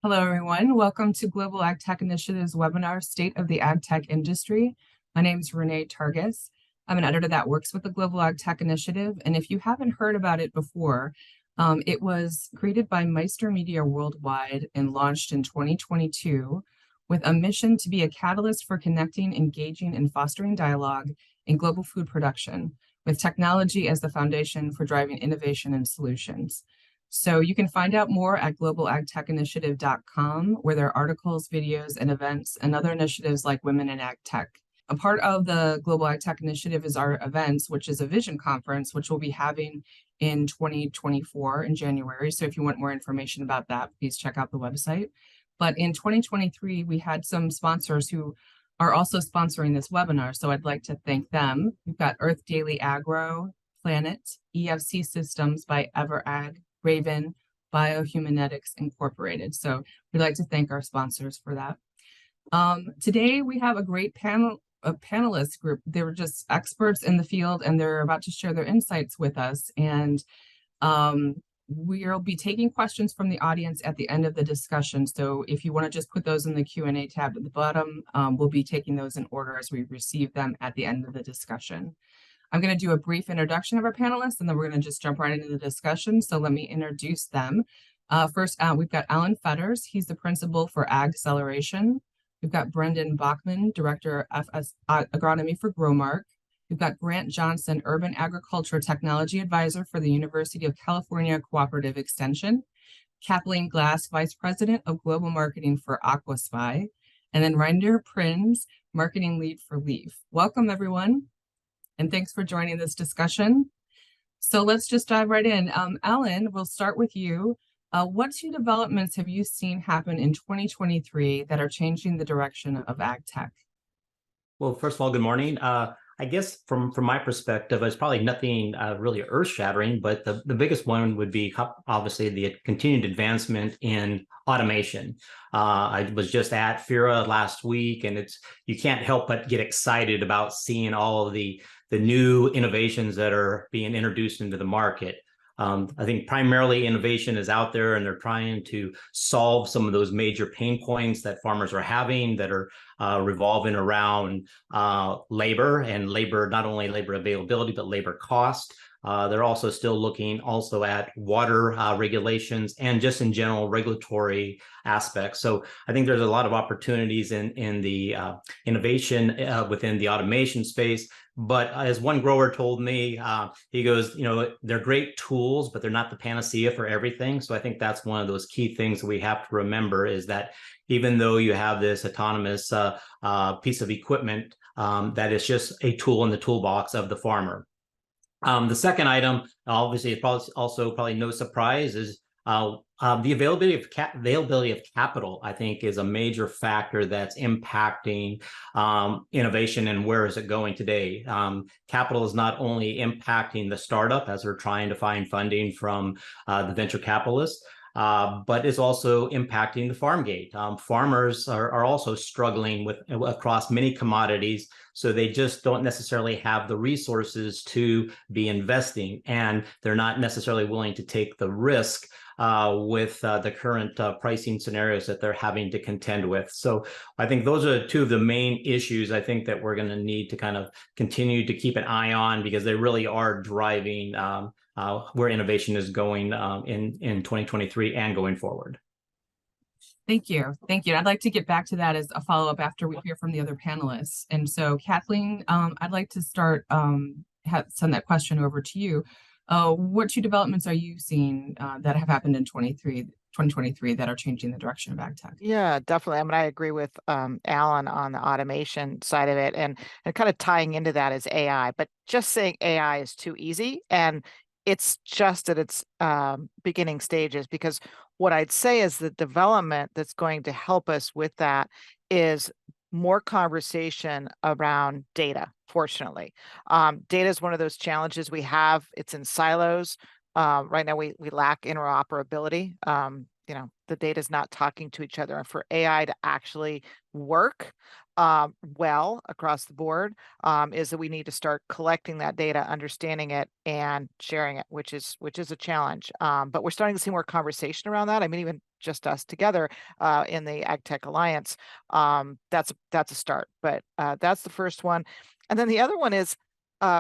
Hello, everyone. Welcome to Global Ag Tech Initiative's webinar, State of the Ag Tech Industry. My name is Renee Targis. I'm an editor that works with the Global Ag Tech Initiative. And if you haven't heard about it before, it was created by Meister Media Worldwide and launched in 2022 with a mission to be a catalyst for connecting, engaging, and fostering dialogue in global food production, with technology as the foundation for driving innovation and solutions. So you can find out more at globalagtechinitiative.com, where there are articles, videos, and events, and other initiatives like Women in Ag Tech. A part of the Global Ag Tech Initiative is our events, which is a vision conference, which we'll be having in 2024 in January. So if you want more information about that, please check out the website. But in 2023, we had some sponsors who are also sponsoring this webinar. So I'd like to thank them. We've got Earth Daily Agro, Planet, EFC Systems by EverAg, Raven, Biohumanetics Incorporated. So we'd like to thank our sponsors for that. Today we have a great panelist group. They were just experts in the field and they're about to share their insights with us. And we'll be taking questions from the audience at the end of the discussion. So if you want to just put those in the Q&A tab at the bottom, we'll be taking those in order as we receive them at the end of the discussion. I'm going to do a brief introduction of our panelists, and then we're going to just jump right into the discussion. So let me introduce them. First, we've got Alan Fetters. He's the principal for Ag Acceleration. We've got Brendan Bachman, Director of FS Agronomy for Growmark. We've got Grant Johnson, Urban Agriculture Technology Advisor for the University of California Cooperative Extension. Kathleen Glass, Vice President of Global Marketing for AquaSpy. And then Reinder Prins, Marketing Lead for Leaf. Welcome, everyone. And thanks for joining this discussion. So let's just dive right in. Alan, we'll start with you. What two developments have you seen happen in 2023 that are changing the direction of ag tech? Well, first of all, good morning. I guess from my perspective, it's probably nothing really earth-shattering, but the biggest one would be obviously the continued advancement in automation. I was just at FIRA last week, and you can't help but get excited about seeing all of the new innovations that are being introduced into the market. I think primarily innovation is out there and they're trying to solve some of those major pain points that farmers are having that are revolving around labor and labor, not only labor availability, but labor cost. They're also still looking also at water regulations and just in general regulatory aspects. So I think there's a lot of opportunities in the innovation within the automation space. But as one grower told me, he goes, they're great tools, but they're not the panacea for everything. So I think that's one of those key things that we have to remember is that even though you have this autonomous piece of equipment, that is just a tool in the toolbox of the farmer. The second item, obviously, it's probably no surprise, is the availability of capital, I think, is a major factor that's impacting innovation and where is it going today. Capital is not only impacting the startup as they're trying to find funding from the venture capitalists, but it's also impacting the farm gate. Farmers are also struggling across many commodities, so they just don't necessarily have the resources to be investing, and they're not necessarily willing to take the risk with the current pricing scenarios that they're having to contend with. So I think those are two of the main issues I think that we're going to need to kind of continue to keep an eye on, because they really are driving where innovation is going in 2023 and going forward. Thank you. Thank you. I'd like to get back to that as a follow-up after we hear from the other panelists. And so Kathleen, I'd like to send that question over to you. What two developments are you seeing that have happened in 2023 that are changing the direction of ag tech? Yeah, definitely. I mean, I agree with Alan on the automation side of it, and kind of tying into that is AI. But just saying AI is too easy, and it's just at its beginning stages, because what I'd say is the development that's going to help us with that is more conversation around data. Fortunately, data is one of those challenges we have. It's in silos. Right now, we lack interoperability. The data is not talking to each other. And for AI to actually work well across the board, is that we need to start collecting that data, understanding it, and sharing it, which is a challenge. But we're starting to see more conversation around that. I mean, even just us together in the AgTech Alliance, that's a start. But that's the first one. And then the other one is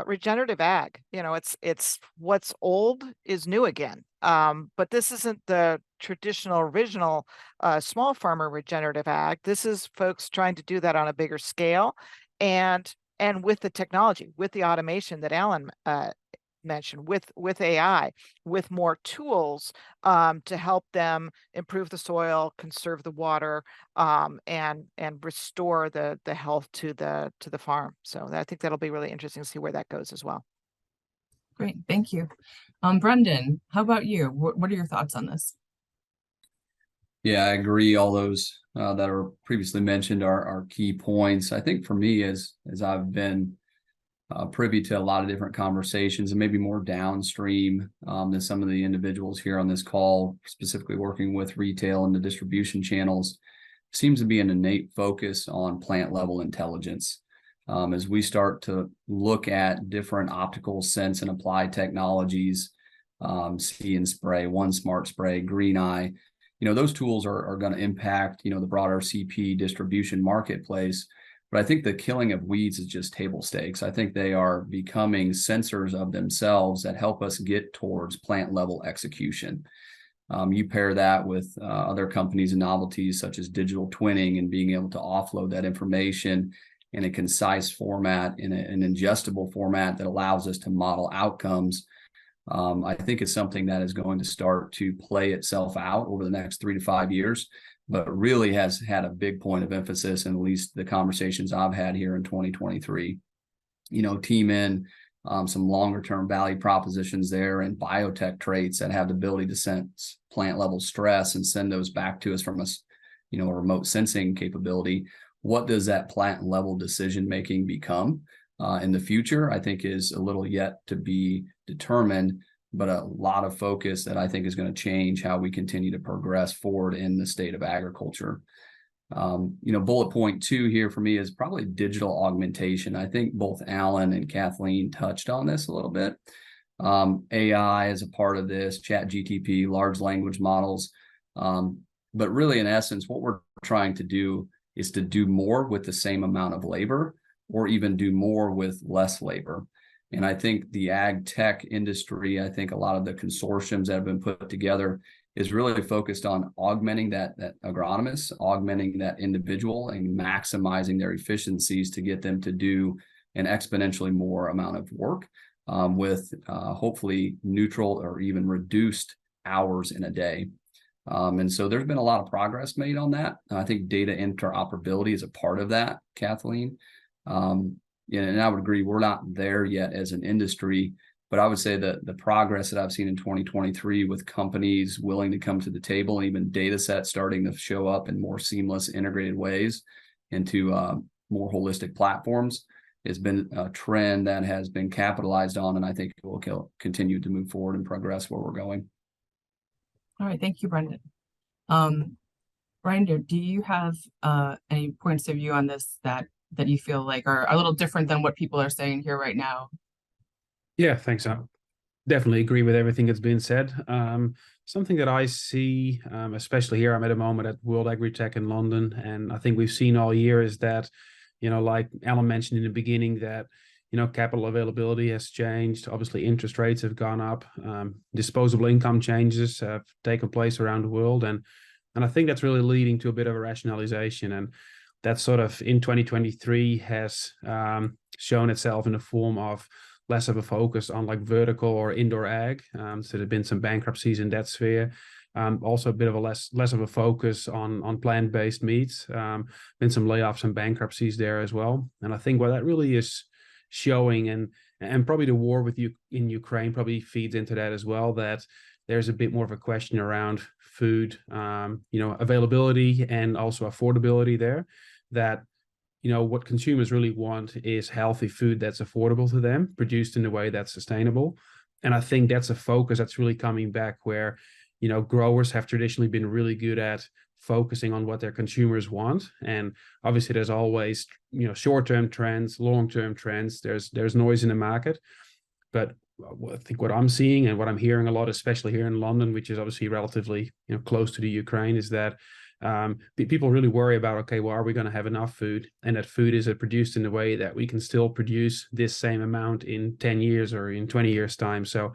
regenerative ag. It's what's old is new again. But this isn't the traditional original small farmer regenerative ag. This is folks trying to do that on a bigger scale, and with the technology, with the automation that Alan mentioned, with AI, with more tools to help them improve the soil, conserve the water, and restore the health to the farm. So I think that'll be really interesting to see where that goes as well. Great, thank you. Brendan, how about you? What are your thoughts on this? Yeah, I agree. All those that are previously mentioned are key points. I think for me, as I've been privy to a lot of different conversations and maybe more downstream than some of the individuals here on this call, specifically working with retail and the distribution channels, seems to be an innate focus on plant level intelligence. As we start to look at different optical sense and applied technologies, See and Spray, One Smart Spray, Green Eye, those tools are going to impact, the broader CP distribution marketplace. But I think the killing of weeds is just table stakes. I think they are becoming sensors of themselves that help us get towards plant level execution. You pair that with other companies and novelties such as digital twinning and being able to offload that information in a concise format, in an ingestible format that allows us to model outcomes. I think it's something that is going to start to play itself out over the next 3 to 5 years, but really has had a big point of emphasis in at least the conversations I've had here in 2023. Team in some longer term value propositions there and biotech traits that have the ability to sense plant level stress and send those back to us from a remote sensing capability. What does that plant level decision making become in the future? I think is a little yet to be determined, but a lot of focus that I think is going to change how we continue to progress forward in the state of agriculture. Bullet point 2 here for me is probably digital augmentation. I think both Alan and Kathleen touched on this a little bit. AI is a part of this, ChatGPT, large language models. But really, in essence, what we're trying to do is to do more with the same amount of labor, or even do more with less labor. And I think the ag tech industry, I think a lot of the consortiums that have been put together is really focused on augmenting that agronomist, augmenting that individual, and maximizing their efficiencies to get them to do an exponentially more amount of work with hopefully neutral or even reduced hours in a day. And so there's been a lot of progress made on that. I think data interoperability is a part of that, Kathleen. And I would agree, we're not there yet as an industry, but I would say that the progress that I've seen in 2023 with companies willing to come to the table and even data sets starting to show up in more seamless integrated ways into more holistic platforms has been a trend that has been capitalized on, and I think it will continue to move forward and progress where we're going. All right, thank you, Brendan. Brian, do you have any points of view on this that you feel like are a little different than what people are saying here right now? Yeah, thanks. I definitely agree with everything that's been said. Something that I see, especially here, I'm at a moment at World Agri-Tech in London, and I think we've seen all year is that, like Alan mentioned in the beginning, that capital availability has changed. Obviously, interest rates have gone up. Disposable income changes have taken place around the world, and I think that's really leading to a bit of a rationalization. And that sort of in 2023 has shown itself in the form of less of a focus on like vertical or indoor ag. So there have been some bankruptcies in that sphere. Also a bit of a less of a focus on plant-based meats. Been some layoffs and bankruptcies there as well. And I think what that really is showing, and probably the war with you in Ukraine probably feeds into that as well, that there's a bit more of a question around food, availability and also affordability there. That what consumers really want is healthy food that's affordable to them, produced in a way that's sustainable. And I think that's a focus that's really coming back where, growers have traditionally been really good at focusing on what their consumers want. And obviously there's always, short-term trends, long-term trends, there's noise in the market. But I think what I'm seeing and what I'm hearing a lot, especially here in London, which is obviously relatively close to the Ukraine, is that people really worry about, okay, well, are we going to have enough food? And that food is produced in a way that we can still produce this same amount in 10 years or in 20 years time. So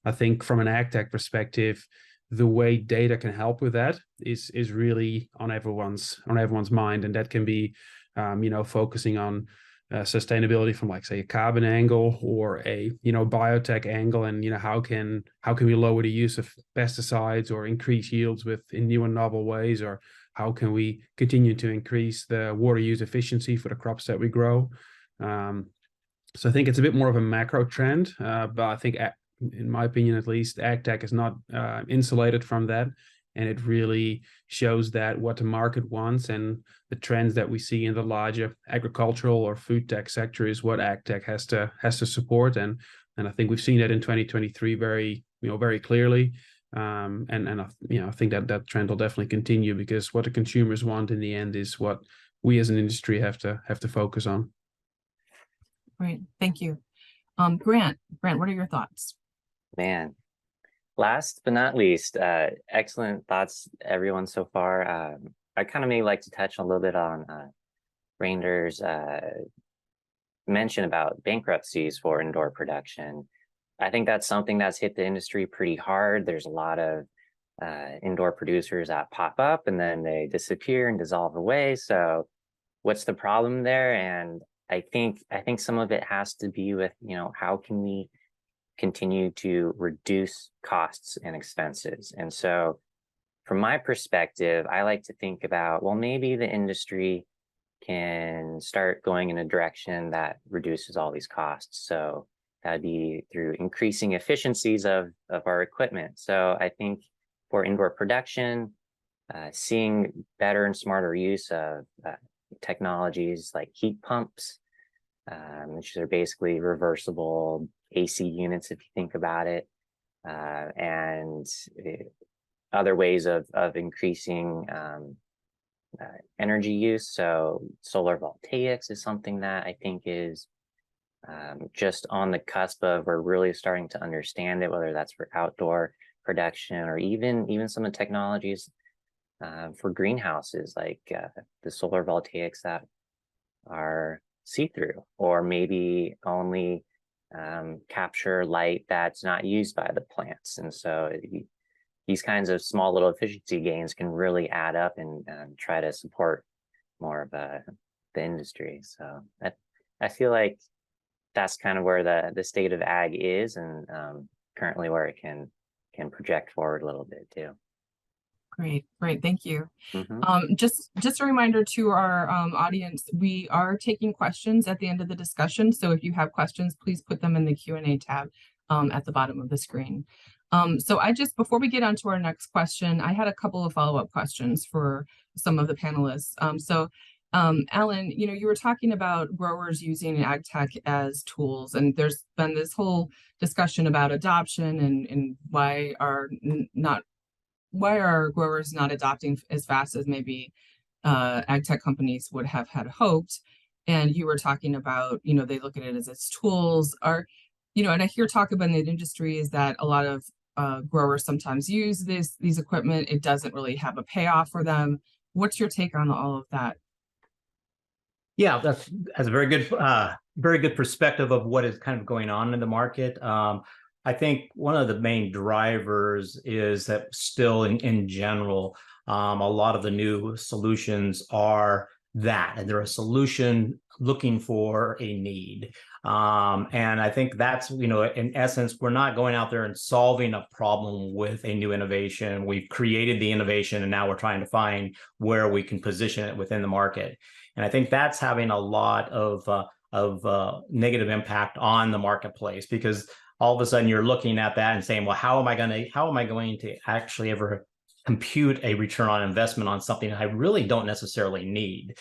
I think from an ag tech perspective, the way data can help with that is really on everyone's mind, and that can be focusing on sustainability from, like, say, a carbon angle or a biotech angle, and how can we lower the use of pesticides or increase yields in new and novel ways, or how can we continue to increase the water use efficiency for the crops that we grow. So I think it's a bit more of a macro trend, but I think, in my opinion at least, ag tech is not insulated from that. And it really shows that what the market wants and the trends that we see in the larger agricultural or food tech sector is what ag tech has to support. And I think we've seen that in 2023 very clearly. And I think that trend will definitely continue, because what the consumers want in the end is what we as an industry have to focus on. Great, thank you. Grant, what are your thoughts? Man, last but not least, excellent thoughts, everyone, so far. I kind of may like to touch a little bit on Reinder's mention about bankruptcies for indoor production. I think that's something that's hit the industry pretty hard. There's a lot of indoor producers that pop up and then they disappear and dissolve away. So what's the problem there? And I think some of it has to be with, how can we continue to reduce costs and expenses? And so from my perspective, I like to think about, well, maybe the industry can start going in a direction that reduces all these costs. So that'd be through increasing efficiencies of our equipment. So I think for indoor production, seeing better and smarter use of technologies like heat pumps, which are basically reversible AC units, if you think about it, and other ways of increasing energy use. So solar voltaics is something that I think is just on the cusp of, we're really starting to understand it, whether that's for outdoor production or even some of the technologies for greenhouses, like the solar voltaics that are see-through, or maybe only capture light that's not used by the plants. And so these kinds of small little efficiency gains can really add up and try to support more of the industry. So I feel like that's kind of where the state of ag is, and currently where it can project forward a little bit too. Great, thank you. Mm-hmm. Just a reminder to our audience, we are taking questions at the end of the discussion. So if you have questions, please put them in the Q&A tab at the bottom of the screen. So before we get on to our next question, I had a couple of follow-up questions for some of the panelists. Alan, you were talking about growers using ag tech as tools, and there's been this whole discussion about adoption and why are growers not adopting as fast as maybe ag tech companies would have had hoped. And you were talking about, they look at it as its tools and I hear talk about in the industry is that a lot of growers sometimes use these equipment. It doesn't really have a payoff for them. What's your take on all of that? Yeah, that's a very good perspective of what is kind of going on in the market. I think one of the main drivers is that still in general, a lot of the new solutions are that, and they're a solution looking for a need. And I think that's, in essence, we're not going out there and solving a problem with a new innovation. We've created the innovation and now we're trying to find where we can position it within the market. And I think that's having a lot of negative impact on the marketplace, because all of a sudden you're looking at that and saying, well, how am I going to actually ever compute a return on investment on something I really don't necessarily need?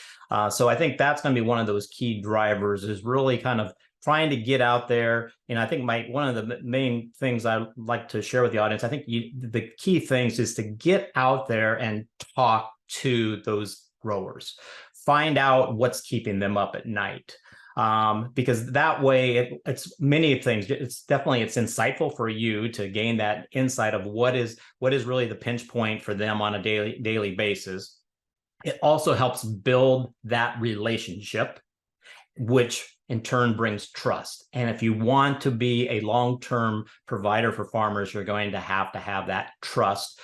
So I think that's going to be one of those key drivers, is really kind of trying to get out there. And I think one of the main things I'd like to share with the audience, I think the key things is to get out there and talk to those growers, find out what's keeping them up at night. because that way it's many things. It's insightful for you to gain that insight of what is really the pinch point for them on a daily basis. It also helps build that relationship, which in turn brings trust. And if you want to be a long-term provider for farmers, you're going to have that trust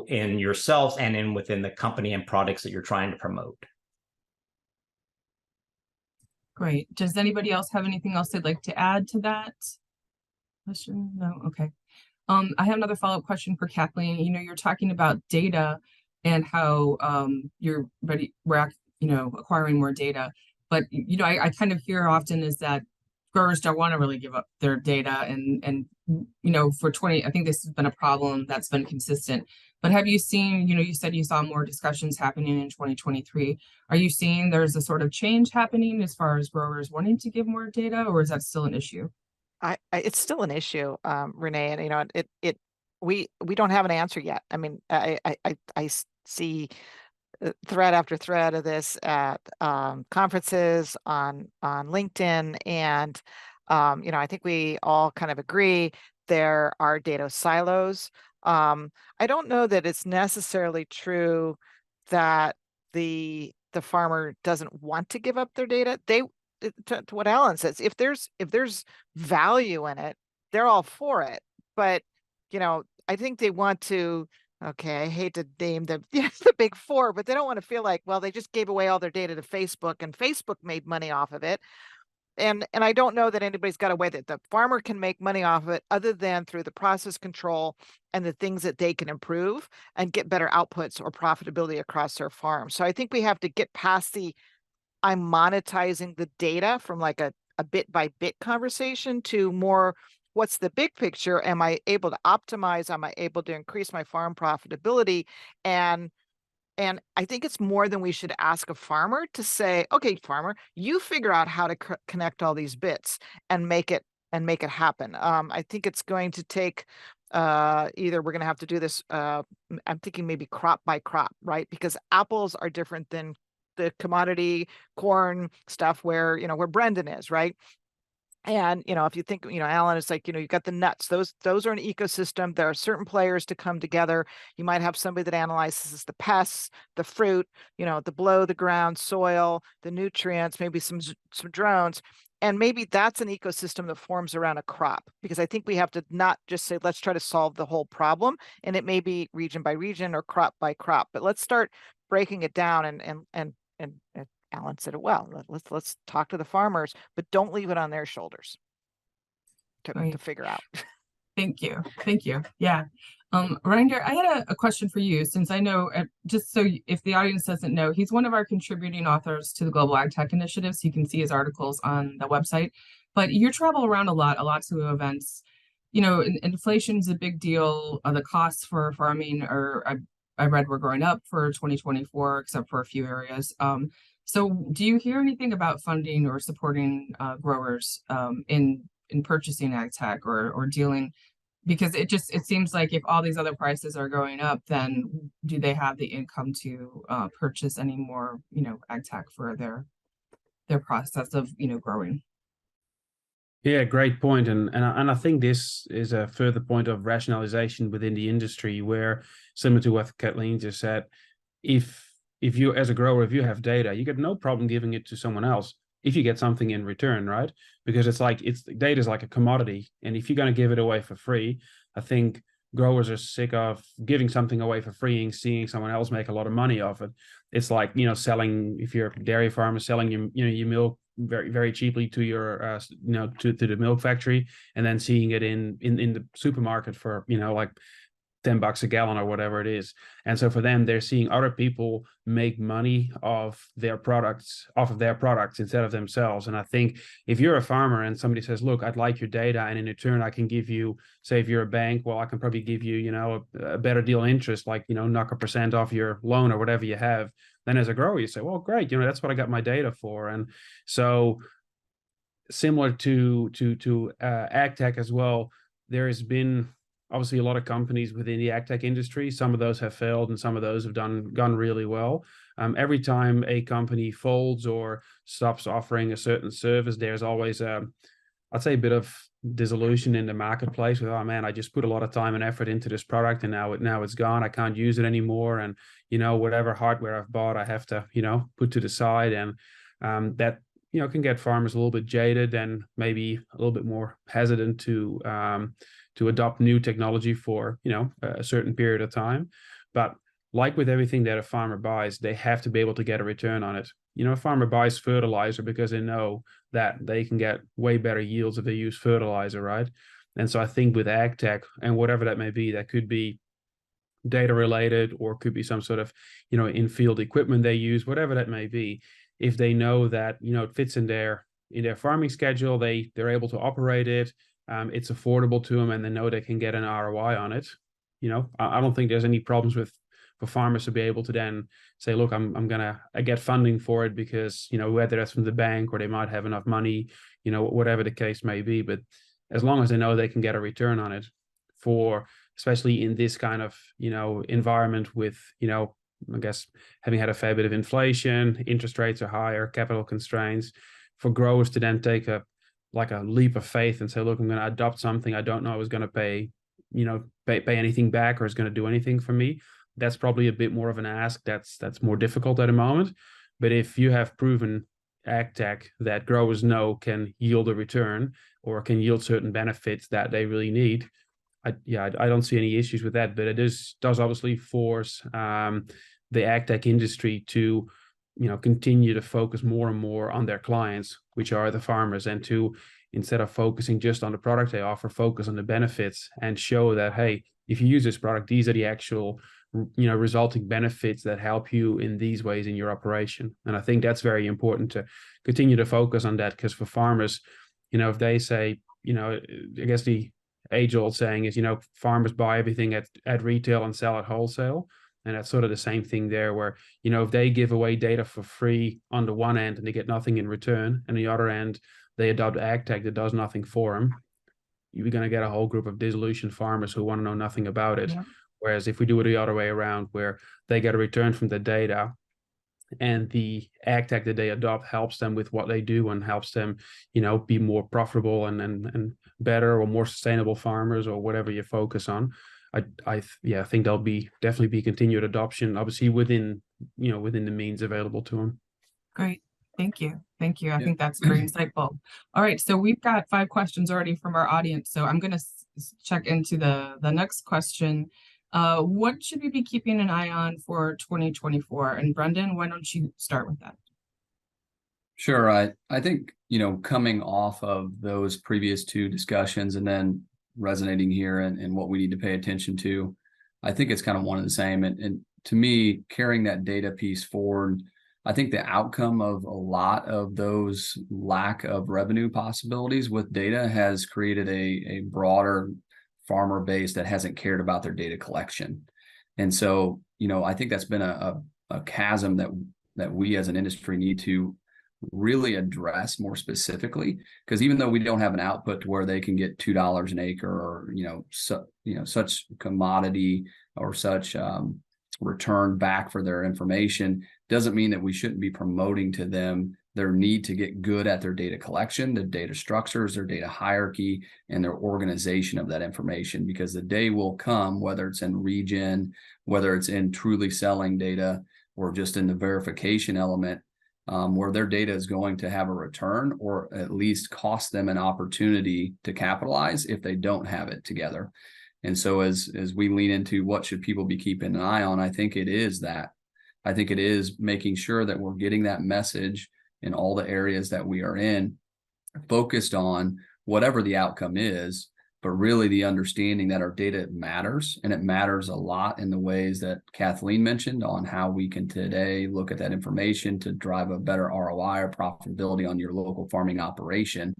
in yourselves and within the company and products that you're trying to promote. Great. Does anybody else have anything else they'd like to add to that question? No? Okay. I have another follow-up question for Kathleen. You know, you're talking about data and how we're acquiring more data. But, you know, I kind of hear often is that growers don't want to really give up their data. And you know, I think this has been a problem that's been consistent. But have you seen, you know, you said you saw more discussions happening in 2023. Are you seeing there's a sort of change happening as far as growers wanting to give more data, or is that still an issue? It's still an issue, Renee, and you know, we don't have an answer yet. I mean, I see thread after thread of this at conferences on LinkedIn, and you know, I think we all kind of agree there are data silos. I don't know that it's necessarily true that the farmer doesn't want to give up their data. To what Alan says, if there's value in it, they're all for it. But you know, I think they want to. Okay, I hate to name the the big four, but they don't want to feel like, well, they just gave away all their data to Facebook, and Facebook made money off of it. And I don't know that anybody's got a way that the farmer can make money off of it other than through the process control and the things that they can improve and get better outputs or profitability across their farm. So I think we have to get past I'm monetizing the data from like a bit by bit conversation to more, what's the big picture? Am I able to optimize? Am I able to increase my farm profitability? And I think it's more than we should ask a farmer to say, okay, farmer, you figure out how to connect all these bits and make it happen. I think it's going to take either we're going to have to do this. I'm thinking maybe crop by crop, right? Because apples are different than the commodity corn stuff where, you know, where Brendan is, right? And, you know, if you think, you know, Alan, it's like, you know, you've got the nuts, those are an ecosystem. There are certain players to come together. You might have somebody that analyzes the pests, the fruit, you know, the below the ground soil, the nutrients, maybe some drones. And maybe that's an ecosystem that forms around a crop, because I think we have to not just say, let's try to solve the whole problem. And it may be region by region or crop by crop, but let's start breaking it down and Alan said it well. Let's talk to the farmers, but don't leave it on their shoulders to figure out. Thank you. Yeah. Reinder, I had a question for you, since I know, just so if the audience doesn't know, he's one of our contributing authors to the Global Ag Tech Initiative, so you can see his articles on the website. But you travel around a lot to events. You know, inflation is a big deal. The costs for farming I read we're going up for 2024, except for a few areas. So do you hear anything about funding or supporting growers in purchasing ag tech or dealing, because it seems like if all these other prices are going up, then do they have the income to purchase any more, you know, ag tech for their process of, you know, growing? Yeah, great point. And I think this is a further point of rationalization within the industry, where, similar to what Kathleen just said, if you, as a grower, if you have data, you get no problem giving it to someone else if you get something in return, right? Because data is like a commodity. And if you're going to give it away for free, I think growers are sick of giving something away for free and seeing someone else make a lot of money off it. It's like, you know, selling, if you're a dairy farmer, selling your milk very, very cheaply to your to the milk factory, and then seeing it in the supermarket for, you know, like $10 a gallon or whatever it is. And so for them, they're seeing other people make money off of their products instead of themselves. And I think if you're a farmer and somebody says, look, I'd like your data, and in return I can give you, say if you're a bank, well, I can probably give you, you know, a better deal interest, like, you know, knock a % off your loan or whatever you have. Then as a grower, you say, well, great, you know, that's what I got my data for. And so similar to ag tech as well, there has been obviously a lot of companies within the ag tech industry. Some of those have failed and some of those have gone really well. Every time a company folds or stops offering a certain service, there's always I'd say a bit of disillusion in the marketplace with, oh man, I just put a lot of time and effort into this product and now it's gone. I can't use it anymore. And, whatever hardware I've bought, I have to, put to the side. And that, can get farmers a little bit jaded and maybe a little bit more hesitant to adopt new technology for, a certain period of time. But like with everything that a farmer buys, they have to be able to get a return on it. A farmer buys fertilizer because they know that they can get way better yields if they use fertilizer, right? And so I think with ag tech and whatever that may be, that could be data related or could be some sort of, in-field equipment they use, whatever that may be. If they know that, it fits in their farming schedule, they're able to operate it, it's affordable to them, and they know they can get an ROI on it. I don't think there's any problems for farmers to be able to then say, look, I get funding for it because, whether that's from the bank or they might have enough money, whatever the case may be. But as long as they know they can get a return on it especially in this kind of, environment with, I guess having had a fair bit of inflation, interest rates are higher, capital constraints, for growers to then take a leap of faith and say, look, I'm going to adopt something I don't know I was going to pay anything back or is going to do anything for me. That's probably a bit more of an ask. That's more difficult at the moment. But if you have proven ag tech that growers know can yield a return or can yield certain benefits that they really need, I don't see any issues with that. But it does obviously force the ag tech industry to continue to focus more and more on their clients, which are the farmers, and to, instead of focusing just on the product they offer, focus on the benefits and show that, hey, if you use this product, these are the actual resulting benefits that help you in these ways in your operation. And I think that's very important to continue to focus on that, because for farmers, if they say, I guess the age-old saying is, farmers buy everything at retail and sell at wholesale. And that's sort of the same thing there, where, if they give away data for free on the one end and they get nothing in return, and the other end, they adopt ag tech that does nothing for them, you're going to get a whole group of disillusioned farmers who want to know nothing about it. Yeah. Whereas if we do it the other way around, where they get a return from the data and the ag tech that they adopt helps them with what they do and helps them, be more profitable and better or more sustainable farmers or whatever you focus on, I think there'll definitely be continued adoption, obviously within the means available to them. Great. Thank you. I think that's very insightful. All right. So we've got 5 questions already from our audience. So I'm going to check into the next question. What should we be keeping an eye on for 2024? And Brendan, why don't you start with that? Sure. I think, coming off of those previous 2 discussions and then resonating here and what we need to pay attention to, I think it's kind of one and the same. And to me, carrying that data piece forward, I think the outcome of a lot of those lack of revenue possibilities with data has created a broader farmer base that hasn't cared about their data collection. And so, I think that's been a chasm that we as an industry need to really address more specifically, because even though we don't have an output to where they can get $2 an acre or, such commodity or such return back for their information, doesn't mean that we shouldn't be promoting to them their need to get good at their data collection, their data structures, their data hierarchy, and their organization of that information. Because the day will come, whether it's in regen, whether it's in truly selling data, or just in the verification element, where their data is going to have a return or at least cost them an opportunity to capitalize if they don't have it together. And so as we lean into what should people be keeping an eye on, I think it is that. I think it is making sure that we're getting that message in all the areas that we are in, focused on whatever the outcome is, but really the understanding that our data matters, and it matters a lot in the ways that Kathleen mentioned on how we can today look at that information to drive a better ROI or profitability on your local farming operation.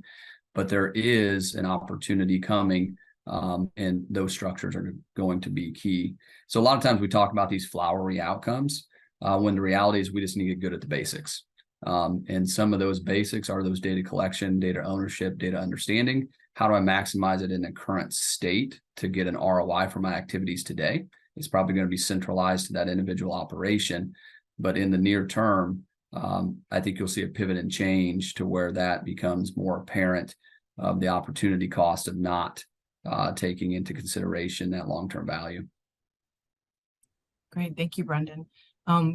But there is an opportunity coming, and those structures are going to be key. So a lot of times we talk about these flowery outcomes, when the reality is we just need to get good at the basics. And some of those basics are those data collection, data ownership, data understanding. How do I maximize it in the current state to get an ROI for my activities today? It's probably going to be centralized to that individual operation. But in the near term, I think you'll see a pivot and change to where that becomes more apparent of the opportunity cost of not taking into consideration that long-term value. Great. Thank you, Brendan.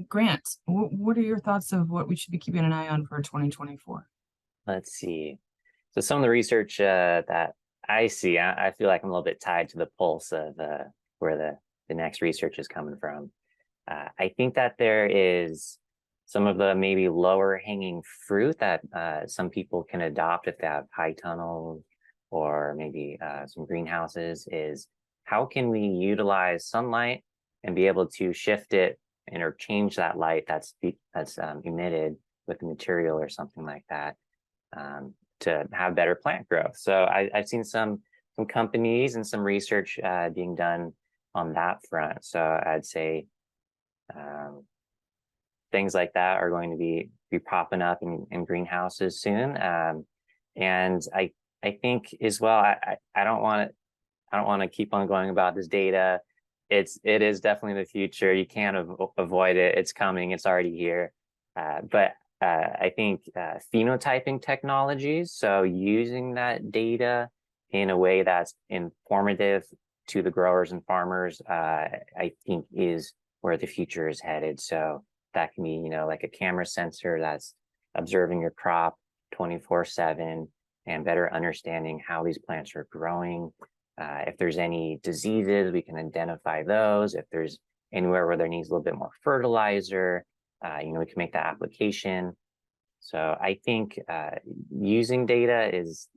Grant, what are your thoughts of what we should be keeping an eye on for 2024? Let's see. So some of the research that I see, I feel like I'm a little bit tied to the pulse of where the next research is coming from. I think that there is some of the maybe lower hanging fruit that some people can adopt if they have high tunnels or maybe some greenhouses, is how can we utilize sunlight and be able to shift it and or change that light that's emitted with the material or something like that to have better plant growth. So I've seen some companies and some research being done on that front. So I'd say things like that are going to be popping up in greenhouses soon. And I think as well, I don't want to keep on going about this data. It is definitely the future. You can't avoid it. It's coming. It's already here. But I think phenotyping technologies, so using that data in a way that's informative to the growers and farmers, I think is where the future is headed. So that can be, like a camera sensor that's observing your crop 24/7 and better understanding how these plants are growing. If there's any diseases, we can identify those. If there's anywhere where there needs a little bit more fertilizer, we can make that application. So I think using data is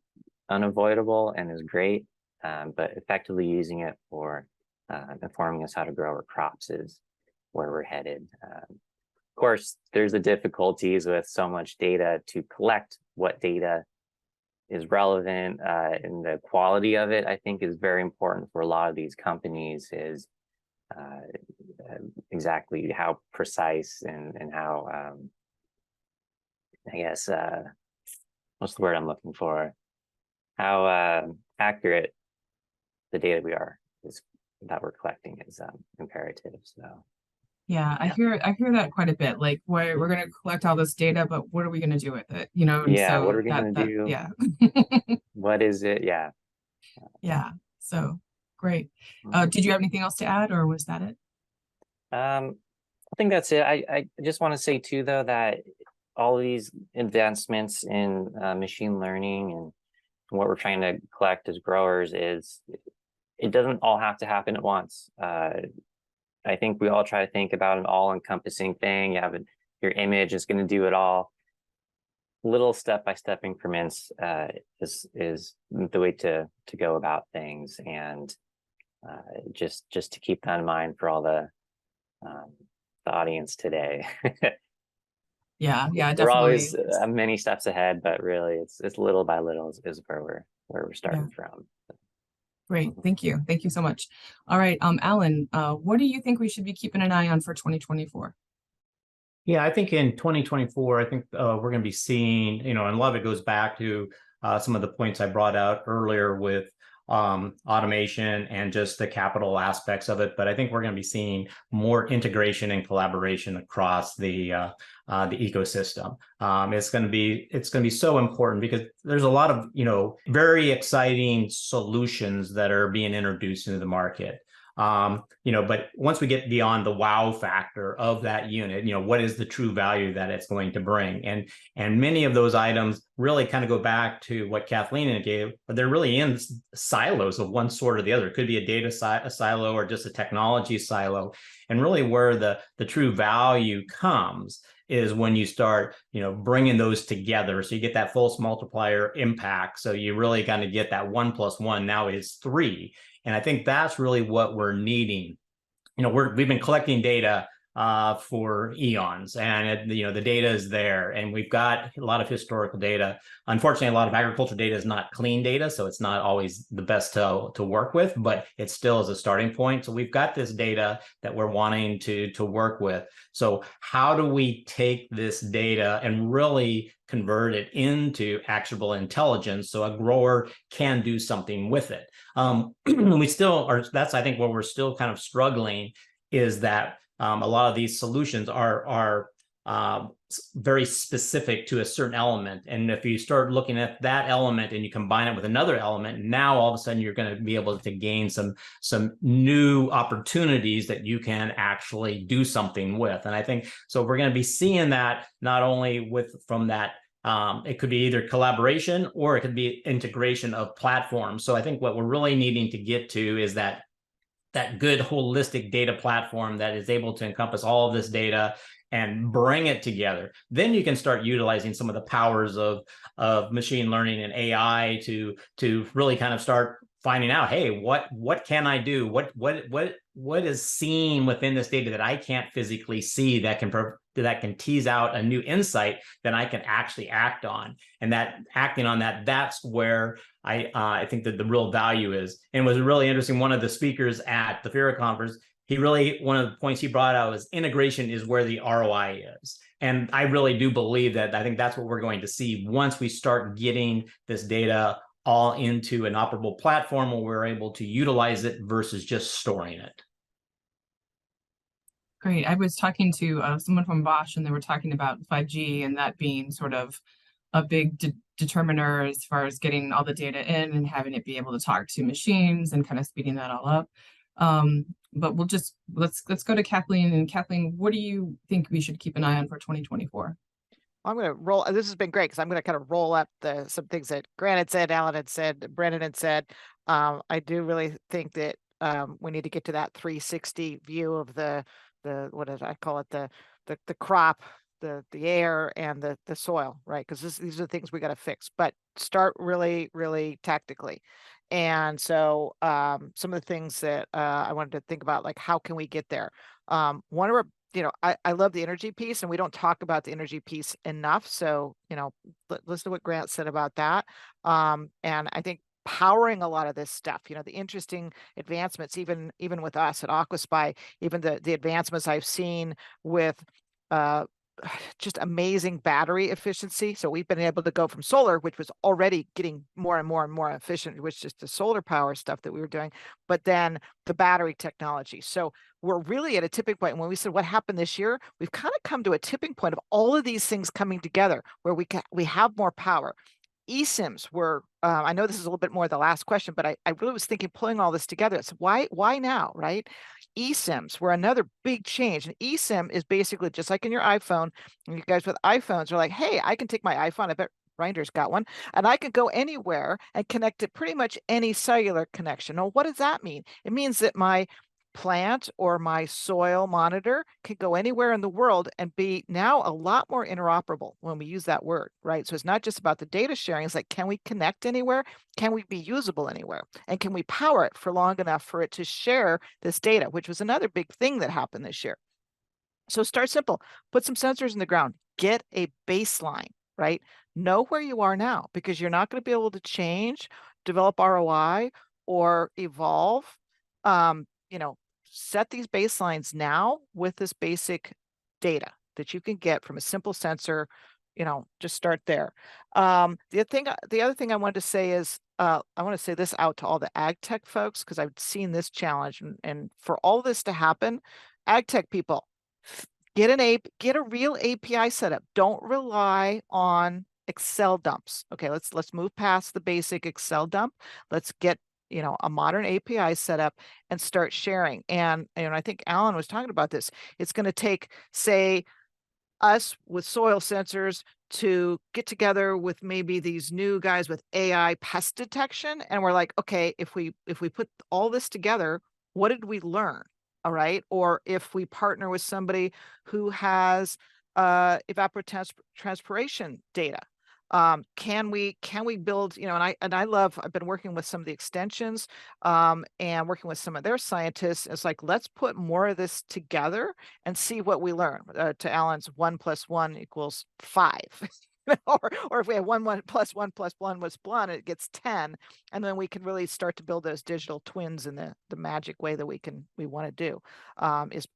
unavoidable and is great, but effectively using it for informing us how to grow our crops is where we're headed. Of course, there's the difficulties with so much data to collect what data is relevant, and the quality of it, I think, is very important for a lot of these companies, is exactly how precise and how, I guess, what's the word I'm looking for? How accurate the data that we're collecting is imperative. So. Yeah, I hear that quite a bit. Like, we're going to collect all this data, but what are we going to do with it? And yeah, so what are we going to do? Yeah. What is it? Yeah. Yeah. So great. Did you have anything else to add, or was that it? I think that's it. I just want to say too, though, that all of these advancements in machine learning and what we're trying to collect as growers it doesn't all have to happen at once. I think we all try to think about an all-encompassing thing. You have your image is going to do it all. Little step-by-step increments is the way to go about things, and just to keep that in mind for all the audience today. Yeah, definitely. We're always many steps ahead, but really, it's little by little is where we're starting from. Great. Thank you so much. All right, Alan, what do you think we should be keeping an eye on for 2024? Yeah, I think in 2024, I think we're going to be seeing, and a lot of it goes back to some of the points I brought out earlier with automation and just the capital aspects of it. But I think we're going to be seeing more integration and collaboration across the ecosystem. It's going to be so important because there's a lot of very exciting solutions that are being introduced into the market. But once we get beyond the wow factor of that unit, what is the true value that it's going to bring? And many of those items really kind of go back to what Kathleen gave, but they're really in silos of one sort or the other. It could be a data silo or just a technology silo. And really where the true value comes is when you start, bringing those together. So you get that false multiplier impact. So you really kind of get that 1 + 1 now is 3. And I think that's really what we're needing. We've been collecting data for eons, and the data is there, and we've got a lot of historical data. Unfortunately, a lot of agriculture data is not clean data, so it's not always the best to work with, but it still is a starting point. So we've got this data that we're wanting to work with. So how do we take this data and really convert it into actionable intelligence so a grower can do something with it? We still are. That's, I think, where we're still kind of struggling, is that a lot of these solutions are very specific to a certain element. And if you start looking at that element and you combine it with another element, now all of a sudden you're going to be able to gain some new opportunities that you can actually do something with. And I think so we're going to be seeing that not only from that. It could be either collaboration or it could be integration of platforms. So I think what we're really needing to get to is that good holistic data platform that is able to encompass all of this data and bring it together. Then you can start utilizing some of the powers of machine learning and AI to really kind of start finding out, hey, what can I do? What is seen within this data that I can't physically see that can tease out a new insight that I can actually act on? And that acting on that's where I think that the real value is. And it was really interesting. One of the speakers at the FIRA conference, one of the points he brought out was integration is where the ROI is. And I really do believe that. I think that's what we're going to see once we start getting this data all into an operable platform where we're able to utilize it versus just storing it. Great. I was talking to someone from Bosch, and they were talking about 5G and that being sort of a big determiner as far as getting all the data in and having it be able to talk to machines and kind of speeding that all up. But let's go to Kathleen. And Kathleen, what do you think we should keep an eye on for 2024? I'm going to roll. This has been great because I'm going to kind of roll up some things that Grant had said, Alan had said, Brendan had said. I do really think that we need to get to that 360 view of the what did I call it, the crop, the air, and the soil, right? Because these are the things we got to fix, but start really, really tactically. And so some of the things that I wanted to think about, like how can we get there? One of our, I love the energy piece, and we don't talk about the energy piece enough. So, listen to what Grant said about that. And I think powering a lot of this stuff, the interesting advancements, even with us at Aquaspy, even the advancements I've seen with just amazing battery efficiency. So we've been able to go from solar, which was already getting more and more and more efficient, which is just the solar power stuff that we were doing, but then the battery technology. So we're really at a tipping point. And when we said what happened this year, we've kind of come to a tipping point of all of these things coming together where we have more power. eSIMs were, I know this is a little bit more the last question, but I really was thinking pulling all this together. So why now, right? eSIMs were another big change. And eSIM is basically just like in your iPhone. And you guys with iPhones are like, hey, I can take my iPhone. I bet Reinder's got one, and I can go anywhere and connect to pretty much any cellular connection. Now, what does that mean? It means that my plant or my soil monitor can go anywhere in the world and be now a lot more interoperable when we use that word, right? So it's not just about the data sharing. It's like, can we connect anywhere? Can we be usable anywhere? And can we power it for long enough for it to share this data, which was another big thing that happened this year. So start simple, put some sensors in the ground, get a baseline, right? Know where you are now, because you're not going to be able to change, develop ROI, or evolve. Set these baselines now with this basic data that you can get from a simple sensor. Just start there. The other thing I wanted to say is I want to say this out to all the ag tech folks, because I've seen this challenge, and for all this to happen, ag tech people, get a real API setup. Don't rely on Excel dumps. Okay, let's move past the basic Excel dump. Let's get a modern API setup and start sharing. And I think Alan was talking about this. It's going to take, say, us with soil sensors to get together with maybe these new guys with AI pest detection. And we're like, okay, if we put all this together, what did we learn? All right. Or if we partner with somebody who has evapotranspiration data, Can we build, you know, and I've been working with some of the extensions and working with some of their scientists. It's like, let's put more of this together and see what we learn. To Alan's 1 + 1 = 5. Or if we have 1 + 1 + 1 was 1, it gets 10, and then we can really start to build those digital twins in the magic way that we want to do.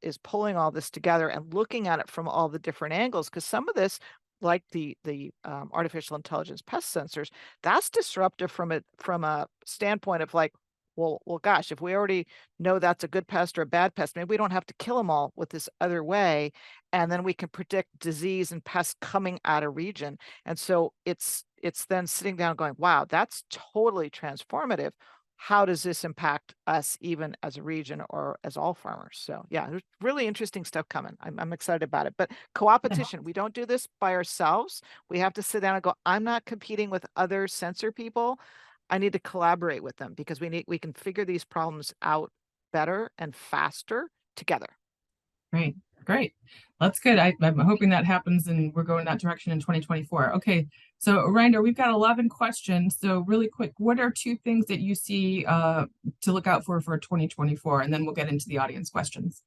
Is pulling all this together and looking at it from all the different angles, because some of this, like the artificial intelligence pest sensors, that's disruptive from a standpoint of like, well, gosh, if we already know that's a good pest or a bad pest, maybe we don't have to kill them all with this other way, and then we can predict disease and pests coming out of region. And so it's then sitting down going, wow, that's totally transformative. How does this impact us even as a region or as all farmers? So yeah, there's really interesting stuff coming. I'm excited about it. But co-opetition, we don't do this by ourselves. We have to sit down and go, I'm not competing with other sensor people. I need to collaborate with them, because we can figure these problems out better and faster together. Great, great. That's good. I'm hoping that happens and we're going that direction in 2024. Okay, so Reinder, we've got 11 questions. So really quick, what are 2 things that you see to look out for 2024? And then we'll get into the audience questions.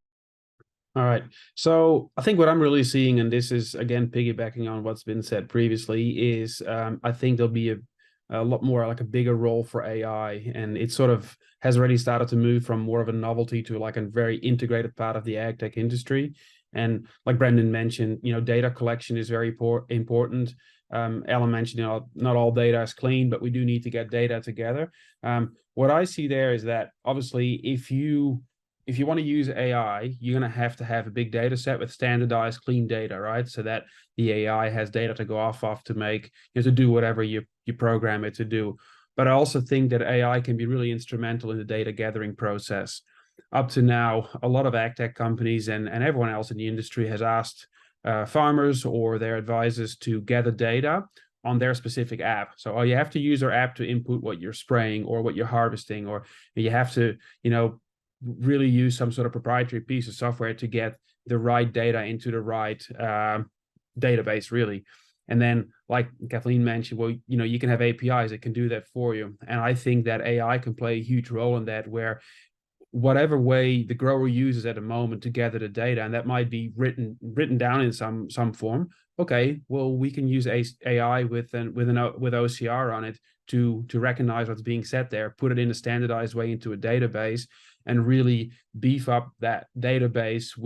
All right. So I think what I'm really seeing, and this is again piggybacking on what's been said previously, is I think there'll be a lot more, like a bigger role for AI, and it sort of has already started to move from more of a novelty to like a very integrated part of the ag tech industry. And like Brendan mentioned, you know, data collection is very important. Alan mentioned, you know, not all data is clean, but we do need to get data together. What I see there is that obviously if you want to use AI, you're going to have a big data set with standardized, clean data, right? So that the AI has data to go off of to make, you know, to do whatever you program it to do. But I also think that AI can be really instrumental in the data gathering process. Up to now, a lot of ag tech companies and everyone else in the industry has asked farmers or their advisors to gather data on their specific app. So you have to use our app to input what you're spraying or what you're harvesting, or you have to, you know, really use some sort of proprietary piece of software to get the right data into the right database, really. And then, like Kathleen mentioned, well, you know, you can have APIs that can do that for you. And I think that AI can play a huge role in that, where whatever way the grower uses at the moment to gather the data, and that might be written down in some form. Okay, well, we can use AI with OCR on it to recognize what's being said there, put it in a standardized way into a database, and really beef up that database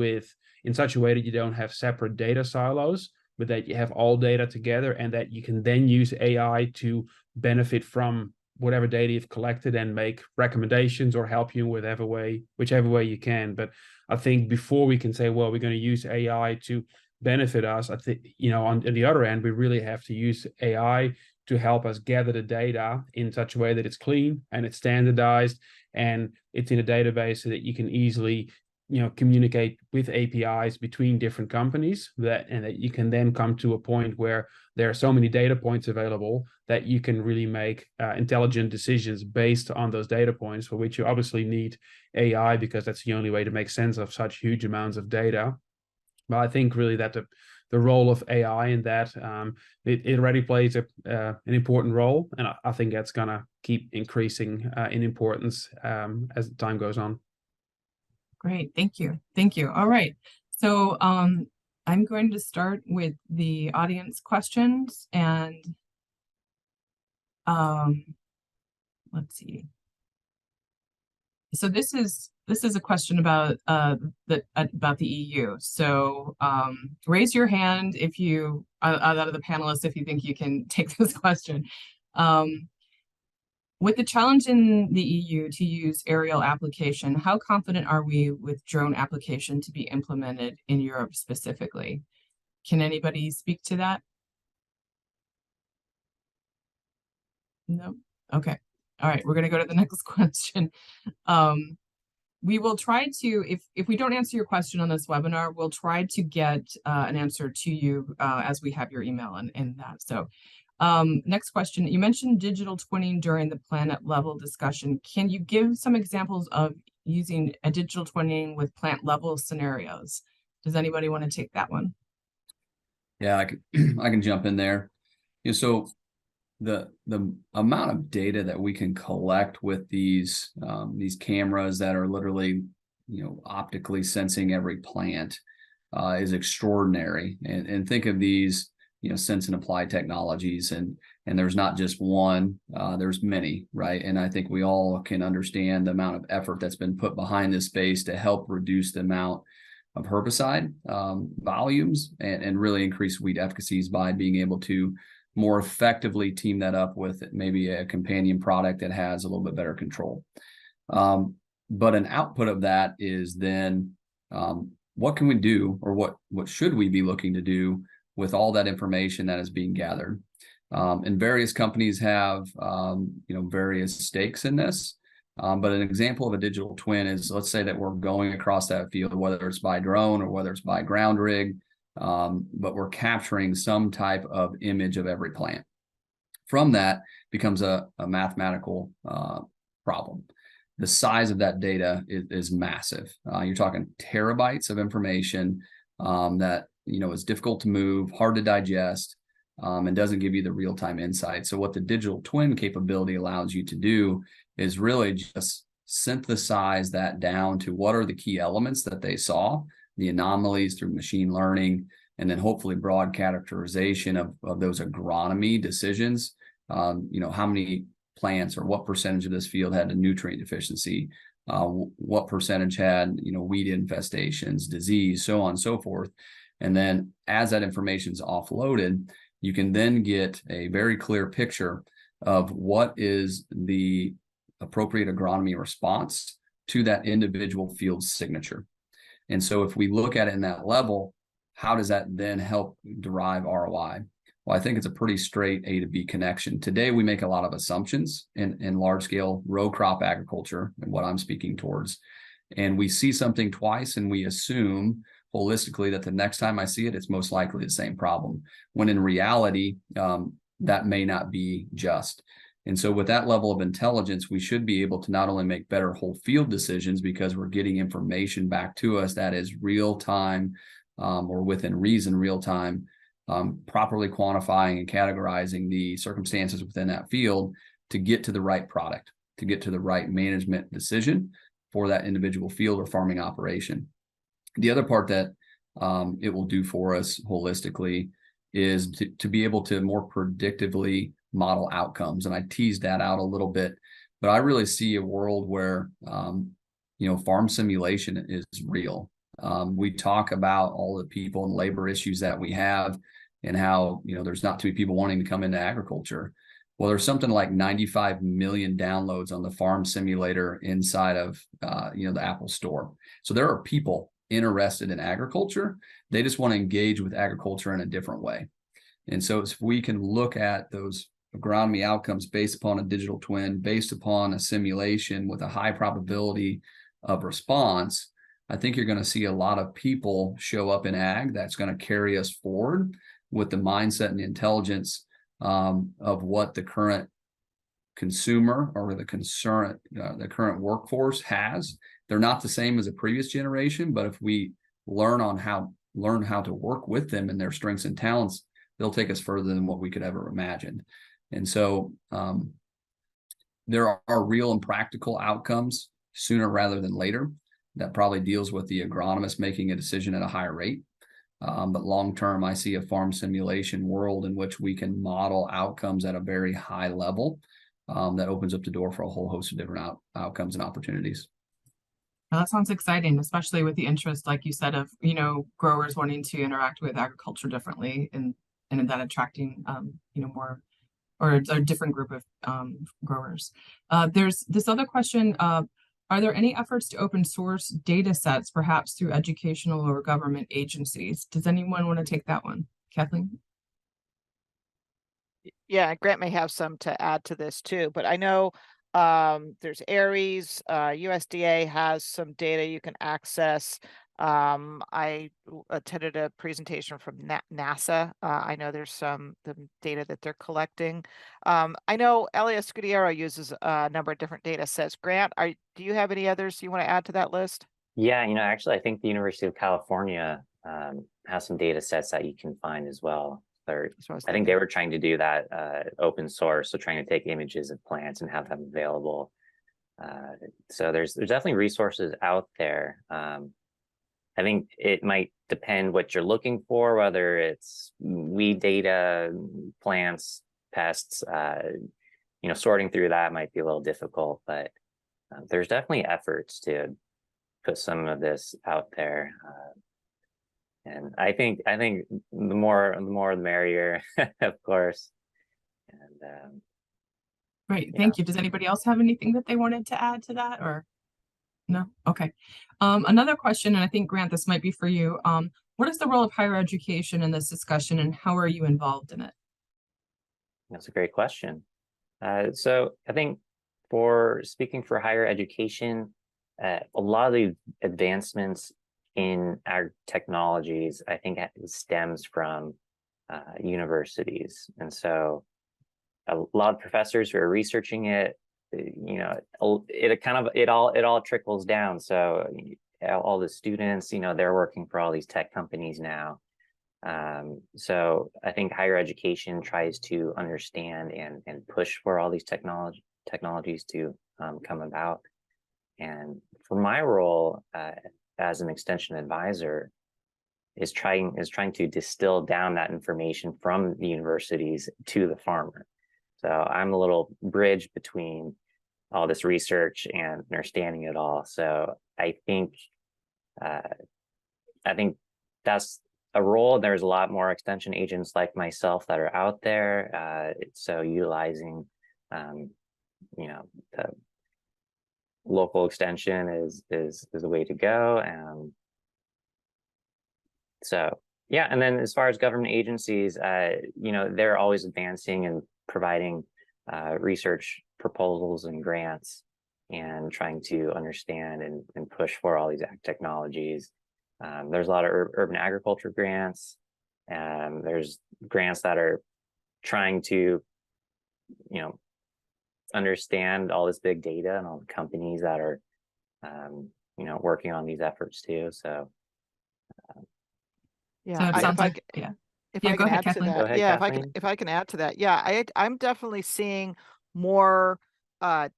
in such a way that you don't have separate data silos, but that you have all data together, and that you can then use AI to benefit from whatever data you've collected and make recommendations or help you whichever way you can. But I think before we can say, well, we're going to use AI to benefit us, I think, you know, on the other end, we really have to use AI to help us gather the data in such a way that it's clean and it's standardized and it's in a database so that you can easily, you know, communicate with APIs between different companies, and that you can then come to a point where there are so many data points available that you can really make intelligent decisions based on those data points, for which you obviously need AI, because that's the only way to make sense of such huge amounts of data. But I think really that the role of AI in that, it already plays an important role, and I think that's gonna keep increasing in importance as time goes on. Great, thank you. Thank you. All right. So I'm going to start with the audience questions, and let's see. So this is a question about the EU. So raise your hand if you out of the panelists if you think you can take this question. With the challenge in the EU to use aerial application, how confident are we with drone application to be implemented in Europe specifically? Can anybody speak to that? No? Okay. All right, we're going to go to the next question. We will try to, if we don't answer your question on this webinar, we'll try to get an answer to you as we have your email in that. So next question, you mentioned digital twinning during the planet level discussion. Can you give some examples of using a digital twinning with plant level scenarios? Does anybody want to take that one? Yeah, I can jump in there. Yeah, so the amount of data that we can collect with these cameras that are literally, optically sensing every plant is extraordinary. And think of these, sense and apply technologies, and there's not just one, there's many, right? And I think we all can understand the amount of effort that's been put behind this space to help reduce the amount of herbicide volumes and really increase weed efficacies by being able to more effectively team that up with maybe a companion product that has a little bit better control. But an output of that is then what can we do, or what should we be looking to do with all that information that is being gathered? And various companies have various stakes in this. But an example of a digital twin is, let's say that we're going across that field, whether it's by drone or whether it's by ground rig, but we're capturing some type of image of every plant. From that becomes a mathematical problem. The size of that data is massive. You're talking terabytes of information that is difficult to move, hard to digest, and doesn't give you the real-time insight. So what the digital twin capability allows you to do is really just synthesize that down to what are the key elements that they saw, the anomalies through machine learning, and then hopefully broad characterization of those agronomy decisions. How many plants or what percentage of this field had a nutrient deficiency, what percentage had, weed infestations, disease, so on and so forth. And then as that information is offloaded, you can then get a very clear picture of what is the appropriate agronomy response to that individual field signature. And so if we look at it in that level, how does that then help derive ROI? Well, I think it's a pretty straight A to B connection. Today, we make a lot of assumptions in large scale row crop agriculture, and what I'm speaking towards. And we see something twice and we assume holistically that the next time I see it, it's most likely the same problem, when in reality, that may not be just. And so with that level of intelligence, we should be able to not only make better whole field decisions because we're getting information back to us that is real time or within reason real time, properly quantifying and categorizing the circumstances within that field to get to the right product, to get to the right management decision for that individual field or farming operation. The other part that it will do for us holistically is to be able to more predictively model outcomes. And I teased that out a little bit, but I really see a world where, farm simulation is real. We talk about all the people and labor issues that we have and how, there's not too many people wanting to come into agriculture. Well, there's something like 95 million downloads on the farm simulator inside of, the Apple Store. So there are people interested in agriculture. They just want to engage with agriculture in a different way. And so if we can look at those agronomy outcomes based upon a digital twin, based upon a simulation with a high probability of response, I think you're going to see a lot of people show up in ag that's going to carry us forward with the mindset and the intelligence of what the current consumer or the current workforce has. They're not the same as a previous generation, but if we learn how to work with them and their strengths and talents, they'll take us further than what we could ever imagine. And so there are real and practical outcomes sooner rather than later that probably deals with the agronomist making a decision at a higher rate. But long-term, I see a farm simulation world in which we can model outcomes at a very high level that opens up the door for a whole host of different outcomes and opportunities. Well, that sounds exciting, especially with the interest, like you said, of, growers wanting to interact with agriculture differently and that attracting, more or a different group of growers. There's this other question. Are there any efforts to open source data sets, perhaps through educational or government agencies? Does anyone want to take that one? Kathleen? Yeah, Grant may have some to add to this too, but I know there's ARES, USDA has some data you can access. I attended a presentation from NASA. I know there's the data that they're collecting. I know Elias Scudiero uses a number of different data sets. Grant, do you have any others you want to add to that list? Yeah, actually, I think the University of California has some data sets that you can find as well. or That's what I was I think they thinking. were trying to do that open source, so trying to take images of plants and have them available. So there's definitely resources out there. I think it might depend what you're looking for, whether it's weed data, plants, pests. Sorting through that might be a little difficult, but there's definitely efforts to put some of this out there. And I think the more the merrier, of course. And Great, yeah. thank you. Does anybody else have anything that they wanted to add to that, or? No? Okay. Another question, and I think, Grant, this might be for you. What is the role of higher education in this discussion, and how are you involved in it? That's a great question. So I think for speaking for higher education, a lot of the advancements in our technologies, I think stems from universities. And so a lot of professors who are researching it, it all trickles down. So all the students, they're working for all these tech companies now. So I think higher education tries to understand and push for all these technologies to come about. And for my role as an extension advisor is trying to distill down that information from the universities to the farmer. So I'm a little bridge between all this research and understanding it all. So I think that's a role. There's a lot more extension agents like myself that are out there. So utilizing, the local extension is the way to go. So yeah, and then as far as government agencies, they're always advancing and providing research proposals and grants and trying to understand and push for all these technologies. There's a lot of urban agriculture grants, and there's grants that are trying to, understand all this big data and all the companies that are, working on these efforts too. So, So Yeah, it I, sounds if I, like, c- yeah. if Yeah, I go can ahead, add to Kathleen. Go that, ahead, yeah, Kathleen. if I can add to that, yeah, I'm definitely seeing more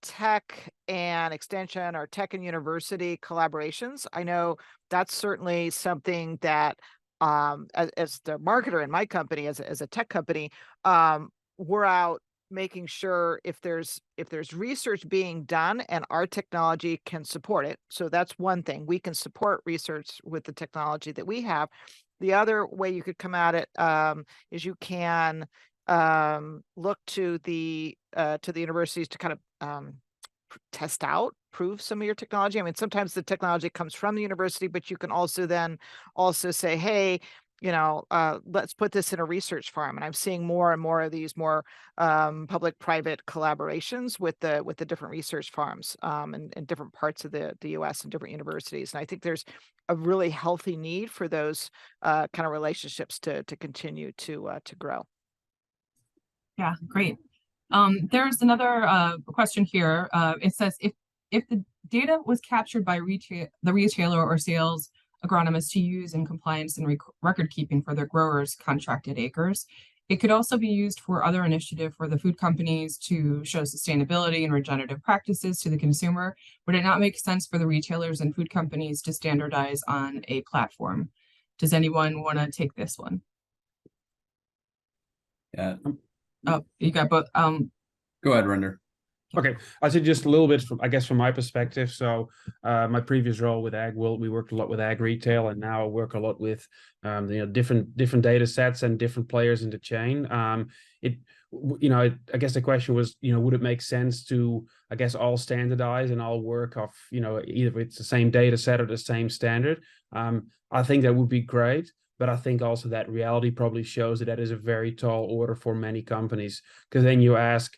tech and extension or tech and university collaborations. I know that's certainly something that as the marketer in my company, as a tech company, we're out making sure if there's research being done and our technology can support it. So that's one thing. We can support research with the technology that we have. The other way you could come at it is you can look to the universities to kind of test out, prove some of your technology. I mean, sometimes the technology comes from the university, but you can also then say, hey, let's put this in a research farm. And I'm seeing more and more of these more public-private collaborations with the different research farms in different parts of the US and different universities. And I think there's a really healthy need for those kind of relationships to continue to grow. Yeah, great. There's another question here. It says if the data was captured by the retailer or sales agronomist to use in compliance and record keeping for their growers' contracted acres, it could also be used for other initiative for the food companies to show sustainability and regenerative practices to the consumer. Would it not make sense for the retailers and food companies to standardize on a platform? Does anyone want to take this one? Yeah, Oh, you got both. go ahead, Render. Okay, I said just a little bit from, I guess, from my perspective. So my previous role with AgWorld, we worked a lot with ag retail, and now I work a lot with different data sets and different players in the chain. I guess the question was, would it make sense to, I guess, all standardize and all work off, either it's the same data set or the same standard? I think that would be great. But I think also that reality probably shows that is a very tall order for many companies, because then you ask,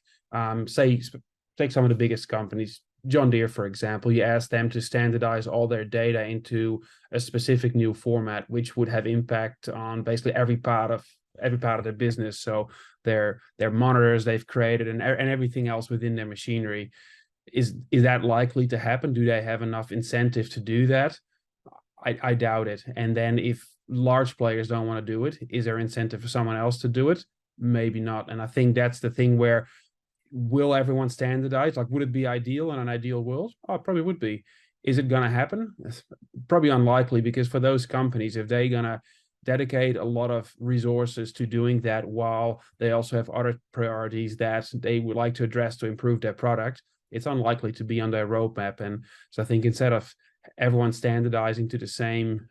take some of the biggest companies, John Deere, for example, you ask them to standardize all their data into a specific new format, which would have impact on basically every part of their business. So their monitors they've created and everything else within their machinery. Is that likely to happen? Do they have enough incentive to do that? I doubt it. And then if large players don't want to do it. Is there incentive for someone else to do it? Maybe not. And I think that's the thing where, will everyone standardize? Like, would it be ideal in an ideal world? Oh, it probably would be. Is it going to happen? It's probably unlikely, because for those companies, if they're going to dedicate a lot of resources to doing that while they also have other priorities that they would like to address to improve their product, it's unlikely to be on their roadmap. And so I think instead of everyone standardizing to the same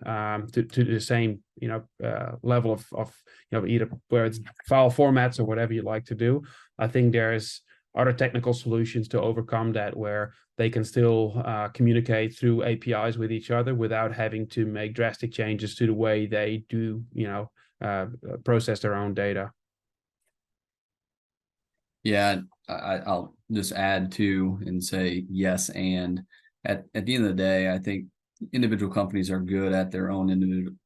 level of either where it's file formats or whatever you like to do, I think there's other technical solutions to overcome that, where they can still communicate through APIs with each other without having to make drastic changes to the way they do, process their own data. Yeah, I'll just add to and say yes. And at the end of the day, I think individual companies are good at their own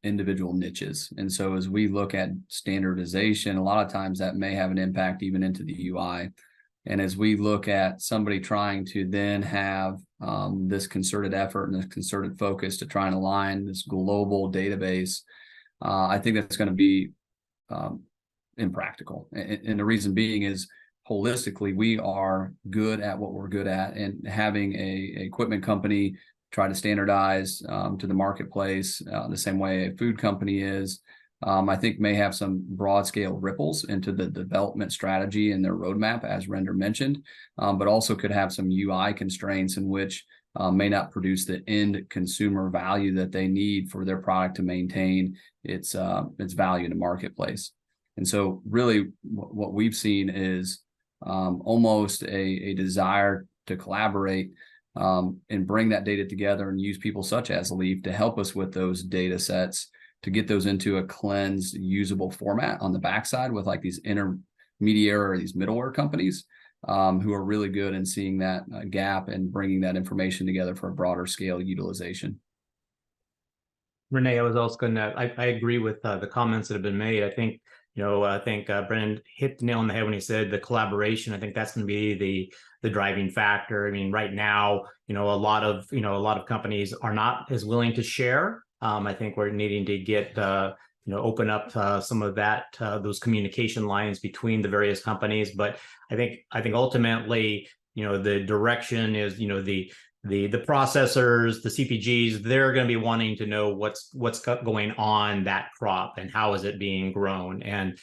individual niches. And so as we look at standardization, a lot of times that may have an impact even into the UI. And as we look at somebody trying to then have this concerted effort and this concerted focus to try and align this global database, I think that's going to be impractical. And the reason being is, holistically, we are good at what we're good at, and having a equipment company try to standardize to the marketplace the same way a food company is, I think may have some broad scale ripples into the development strategy and their roadmap, as Render mentioned, but also could have some UI constraints in which may not produce the end consumer value that they need for their product to maintain its value in the marketplace. And so really what we've seen is almost a desire to collaborate and bring that data together and use people such as Leaf to help us with those data sets, to get those into a cleansed, usable format on the backside with like these intermediary or these middleware companies who are really good in seeing that gap and bringing that information together for a broader scale utilization. Renee, I was also going to, I agree with the comments that have been made. I think, Brendan hit the nail on the head when he said the collaboration. I think that's going to be the driving factor. I mean, right now, a lot of companies are not as willing to share. I think we're needing to get, open up some of that, those communication lines between the various companies. But I think ultimately, the direction is, the processors, the CPGs, they're going to be wanting to know what's going on that crop and how is it being grown, and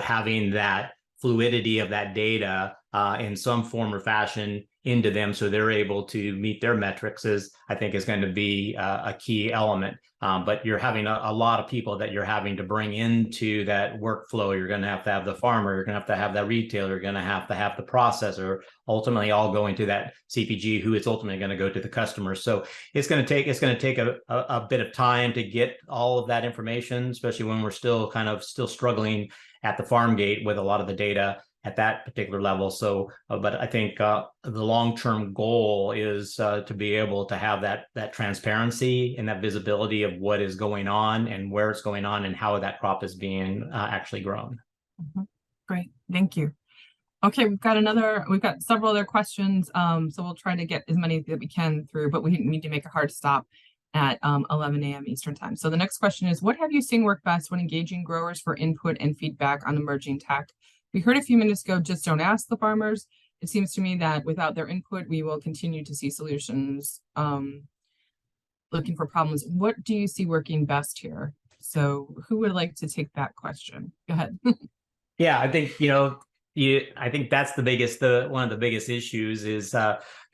having that fluidity of that data in some form or fashion into them so they're able to meet their metrics is going to be a key element. But you're having a lot of people that you're having to bring into that workflow. You're going to have the farmer, you're going to have that retailer, you're going to have the processor, ultimately all going to that CPG who is ultimately going to go to the customer. So it's going to take a bit of time to get all of that information, especially when we're still struggling at the farm gate with a lot of the data at that particular level. So, but I think the long-term goal is to be able to have that transparency and that visibility of what is going on and where it's going on and how that crop is being actually grown. Mm-hmm. Great, thank you. Okay, we've got several other questions. So we'll try to get as many that we can through, but we need to make a hard stop at 11 a.m. Eastern time. So the next question is, what have you seen work best when engaging growers for input and feedback on emerging tech? We heard a few minutes ago, just don't ask the farmers. It seems to me that without their input, we will continue to see solutions looking for problems. What do you see working best here? So who would like to take that question? Go ahead. Yeah, I think, I think that's one of the biggest issues is,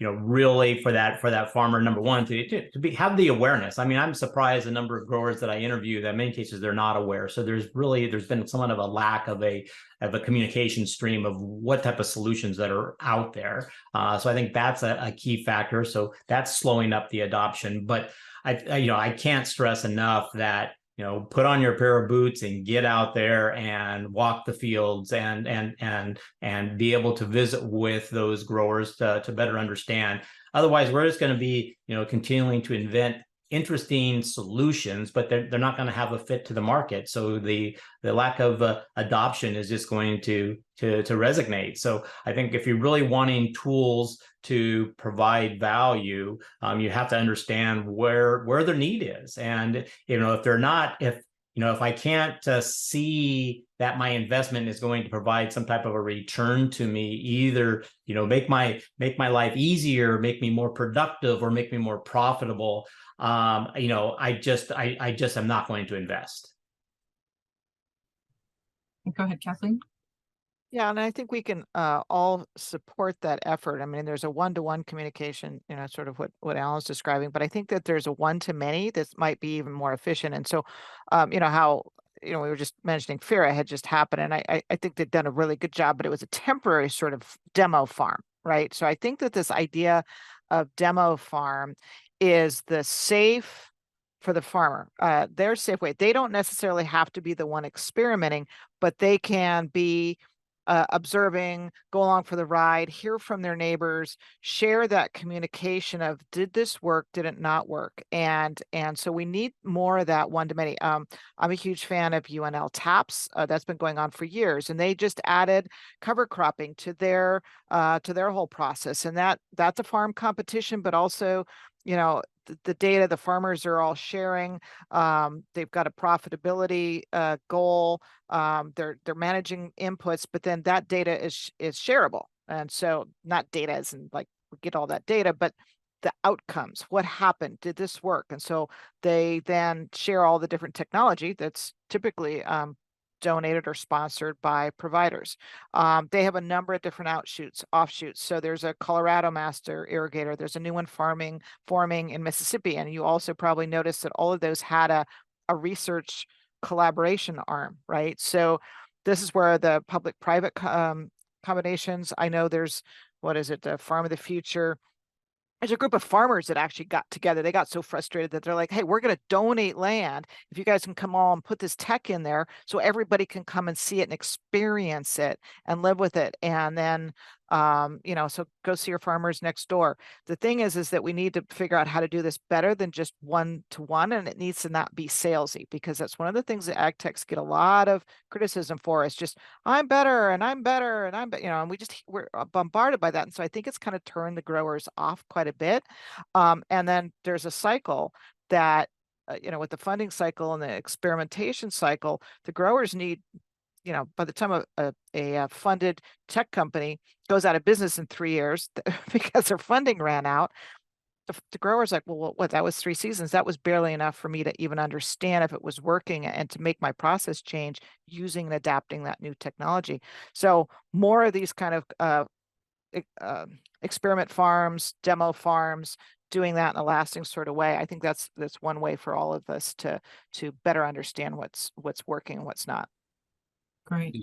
really for that farmer, number one, to have the awareness. I mean, I'm surprised the number of growers that I interview that in many cases they're not aware. So there's been somewhat of a lack of a communication stream of what type of solutions that are out there. So I think that's a key factor. So that's slowing up the adoption. But I can't stress enough that, put on your pair of boots and get out there and walk the fields and be able to visit with those growers to better understand. Otherwise, we're just going to be, continuing to invent interesting solutions, but they're not going to have a fit to the market. So the lack of adoption is just going to resonate. So I think if you're really wanting tools to provide value, you have to understand where their need is. And if if I can't see that my investment is going to provide some type of a return to me, either, make my life easier, make me more productive, or make me more profitable, I just am not going to invest. Go ahead, Kathleen. Yeah, and I think we can all support that effort. I mean, there's a one-to-one communication, sort of what Alan's describing, but I think that there's a one-to-many that might be even more efficient. And so, how, we were just mentioning FIRA had just happened, and I think they've done a really good job, but it was a temporary sort of demo farm, right? So I think that this idea of demo farm is the safe for the farmer. Their safe way. They don't necessarily have to be the one experimenting, but they can be observing, go along for the ride, hear from their neighbors, share that communication of, did this work, did it not work? And so we need more of that one-to-many. I'm a huge fan of UNL TAPS. That's been going on for years, and they just added cover cropping to their whole process. And that's a farm competition, but also, the data the farmers are all sharing. They've got a profitability goal. They're managing inputs, but then that data is shareable. And so not data as in like we get all that data, but the outcomes, what happened, did this work? And so they then share all the different technology that's typically donated or sponsored by providers. They have a number of different offshoots. So there's a Colorado master irrigator. There's a new one forming in Mississippi. And you also probably noticed that all of those had a research collaboration arm, right? So this is where the public-private combinations, I know there's, the Farm of the Future. There's a group of farmers that actually got together. They got so frustrated that they're like, hey, we're going to donate land if you guys can come on and put this tech in there so everybody can come and see it and experience it and live with it. And then, so go see your farmers next door. The thing is that we need to figure out how to do this better than just one-to-one, and it needs to not be salesy, because that's one of the things that ag techs get a lot of criticism for, is just, I'm better and I'm better and I'm, and we're bombarded by that. And so I think it's kind of turned the growers off quite a bit. And then there's a cycle that, with the funding cycle and the experimentation cycle, the growers need, by the time a funded tech company goes out of business in 3 years because their funding ran out, the grower's like, well, what, that was 3 seasons. That was barely enough for me to even understand if it was working and to make my process change using and adapting that new technology. So more of these kind of experiment farms, demo farms, doing that in a lasting sort of way. I think that's one way for all of us to better understand what's working and what's not. Great.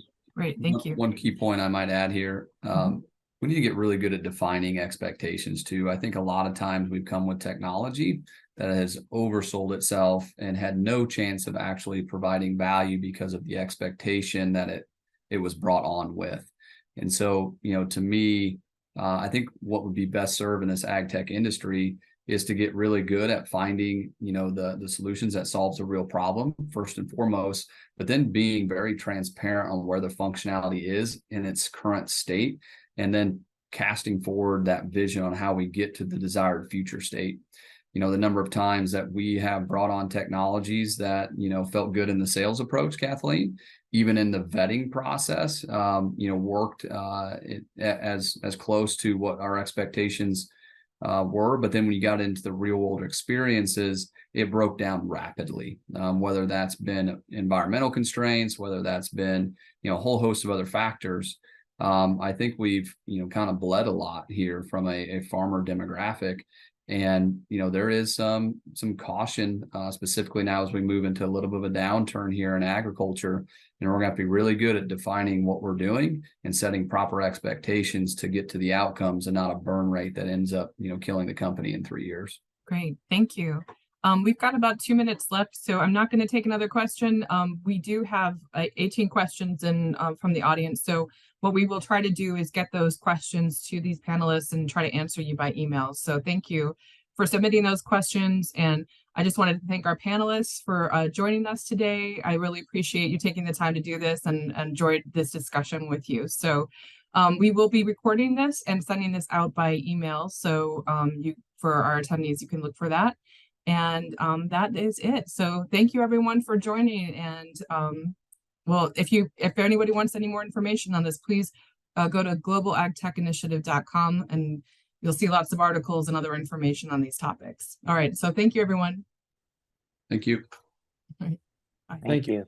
Thank you. One key point I might add here. We need to get really good at defining expectations too. I think a lot of times we've come with technology that has oversold itself and had no chance of actually providing value because of the expectation that it was brought on with. And so, to me, I think what would be best served in this ag tech industry is to get really good at finding, the solutions that solves a real problem first and foremost, but then being very transparent on where the functionality is in its current state, and then casting forward that vision on how we get to the desired future state. The number of times that we have brought on technologies that, felt good in the sales approach, Kathleen, even in the vetting process, worked as close to what our expectations were. But then when you got into the real world experiences, it broke down rapidly, whether that's been environmental constraints, whether that's been, a whole host of other factors. I think we've, kind of bled a lot here from a farmer demographic. And, there is some caution, specifically now as we move into a little bit of a downturn here in agriculture. And we're going to have to be really good at defining what we're doing and setting proper expectations to get to the outcomes, and not a burn rate that ends up, killing the company in 3 years. Great. Thank you. We've got about 2 minutes left, so I'm not going to take another question. We do have 18 questions from the audience. So what we will try to do is get those questions to these panelists and try to answer you by email. So thank you for submitting those questions. And I just wanted to thank our panelists for joining us today. I really appreciate you taking the time to do this and enjoyed this discussion with you. So we will be recording this and sending this out by email. So for our attendees, you can look for that. And that is it. So thank you everyone for joining. And well, if anybody wants any more information on this, please go to globalagtechinitiative.com and you'll see lots of articles and other information on these topics. All right. So thank you, everyone. Thank you. Bye. Thank you.